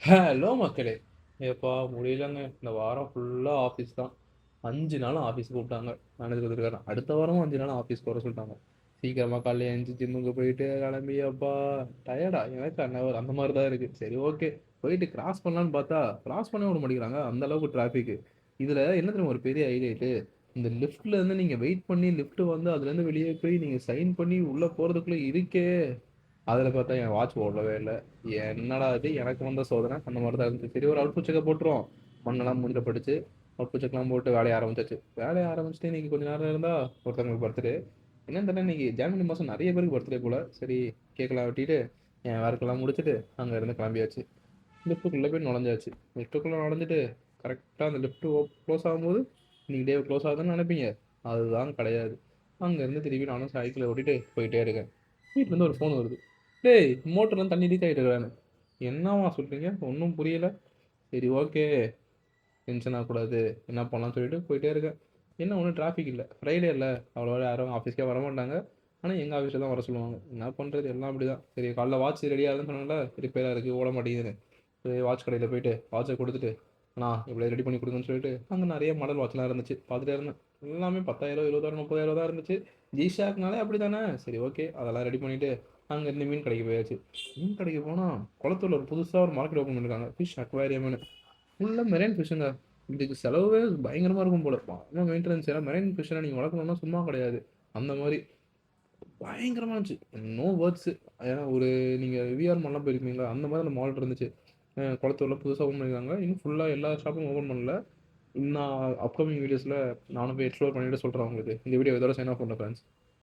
Hello மக்களே! ஏப்பா முடியலங்க. இந்த வாரம் ஃபுல்லா ஆஃபீஸ் தான். 5 நாளும் ஆஃபீஸ் கூப்பிட்டாங்க. மேனேஜர் வந்துருக்காராம். அடுத்த வாரமும் 5 நாள் ஆஃபீஸ்க்கு வர சொல்ட்டாங்க. சீக்கிரமா காலைல எந்திரிச்சு ஜிம்முக்கு போயிட்டு கிளம்பி அப்பா டயர்டா எனக்கு அந்த மாரி தான் இருக்கு. சரி ஓகே. போயிட்டு கிராஸ் பண்ணலான்னு பார்த்தா, கிராஸ் பண்ணவே விட மாட்டேங்கிறாங்க. அந்த அளவுக்கு டிராஃபிக்கு. இதுல என்ன தெரியுமா ஒரு பெரிய ஹைலைட்டு? இந்த லிஃப்ட்ல இருந்து நீங்க வெயிட் பண்ணி லிஃப்ட் வந்து அதுலேருந்து வெளியே போய் நீங்க சைன் பண்ணி உள்ள போறதுக்குள்ள இருக்கே அதில் பார்த்தா என் வாட்ச் ஓடவே இல்லை. என்னடா இது எனக்கு வந்த சோதனை அந்த மாதிரி தான் இருந்துச்சு. சரி ஒரு அவுட்புட் செக்கை போட்டுருவோம். மண்ணெல்லாம் முடிஞ்ச படிச்சு அவுட்புட் செக்லாம் போட்டு வேலையை ஆரம்பிச்சாச்சு. வேலையை ஆரம்பிச்சுட்டு இன்னைக்கு கொஞ்சம் நேரம் இருந்தால் ஒருத்தவங்களுக்கு பர்த்டே. என்னன்னு தெரியல, இன்னைக்கு ஜனவரி மாதம் நிறைய பேருக்கு பர்த்டே போல். சரி கேக்கெல்லாம் வெட்டிட்டு என் ஒர்க்கெல்லாம் முடிச்சுட்டு அங்கே இருந்து கிளம்பியாச்சு. லிஃப்ட்டுக்குள்ளே போய் நுழைஞ்சாச்சு. லிஃப்ட்டுக்குள்ளே நுழைஞ்சிட்டு கரெக்டாக அந்த லிஃப்ட்டு க்ளோஸ் ஆகும்போது இன்னைக்கு டே க்ளோஸ் ஆகுதுன்னு நினைப்பீங்க. அதுதான் கிடையாது. அங்கேருந்து திருப்பி நானும் சைக்கிளை ஓட்டிட்டு போயிட்டே இருக்கேன். வீட்டிலேருந்து ஒரு ஃபோன் வருது. டேய் மோட்டர்லாம் தண்ணி லீக் ஆகிட்டு இருக்கானு. என்னவா சொல்கிறீங்க ஒன்றும் புரியல. சரி ஓகே, டென்ஷன் ஆகக்கூடாது, என்ன பண்ணலாம்னு சொல்லிட்டு போயிட்டே இருக்கேன். என்ன ஒன்றும் டிராஃபிக் இல்லை, ஃப்ரைடே இல்லை, அவ்வளோவா யாரும் ஆஃபீஸ்க்கே வர மாட்டாங்க. ஆனால் எங்கள் ஆஃபீஸில் தான் வர சொல்லுவாங்க. என்ன பண்ணுறது எல்லாம் அப்படி தான். சரி காலைல வாட்ச் ரெடியாக இருக்குன்னு சொன்னால ரிப்பேராக இருக்குது ஓட மாட்டேங்குதுன்னு சரி வாட்ச் கடையில் போயிட்டு வாட்சை கொடுத்துட்டு அண்ணா இவ்வளோ ரெடி பண்ணி கொடுங்கன்னு சொல்லிட்டு அங்கே நிறைய மாடல் வாட்ச்லாம் இருந்துச்சு பார்த்துட்டே இருந்தேன். எல்லாமே 10,000 20,000 30,000 தான் இருந்துச்சு. ஜிஷாக்னாலே அப்படி தானே. சரி ஓகே அதெல்லாம் ரெடி பண்ணிவிட்டு அங்கேருந்து மீன் கடைக்கு போயாச்சு. மீன் கடைக்கு போனால் குளத்தூரில் ஒரு புதுசாக ஒரு மார்க்கெட் ஓப்பன் பண்ணியிருக்காங்க, ஃபிஷ் அக்வாரியம்னு. ஃபுல்லாக மெரைன் ஃபிஷ்ஷுங்க. இதுக்கு செலவே பயங்கரமாக இருக்கும் போல. ஆனால் மெயின்டெனன்ஸ் ஏன்னா மெரைன் ஃபிஷ்ஷெல்லாம் நீங்கள் வளர்க்கணும்னா சும்மா கிடையாது. அந்த மாதிரி பயங்கரமாக இருந்துச்சு. No words. ஏன்னா ஒரு நீங்கள் விஆர் மால்லாம் போயிருக்கீங்களா அந்த மாதிரி அந்த மால் இருந்துச்சு. குளத்தூரில் புதுசாக ஓப்பன் பண்ணியிருக்காங்க. இன்னும் ஃபுல்லாக எல்லா ஷாப்பும் ஓப்பன் பண்ணல. இன்னும் அப்கமிங் வீடியோஸில் நானும் போய் எக்ஸ்ப்ளோர் பண்ணிட்டு சொல்கிறேன் உங்களுக்கு. இந்த வீடியோ இதோட சைன் ஆஃப் பண்ணுறேன் ஃப்ரெண்ட்ஸ்.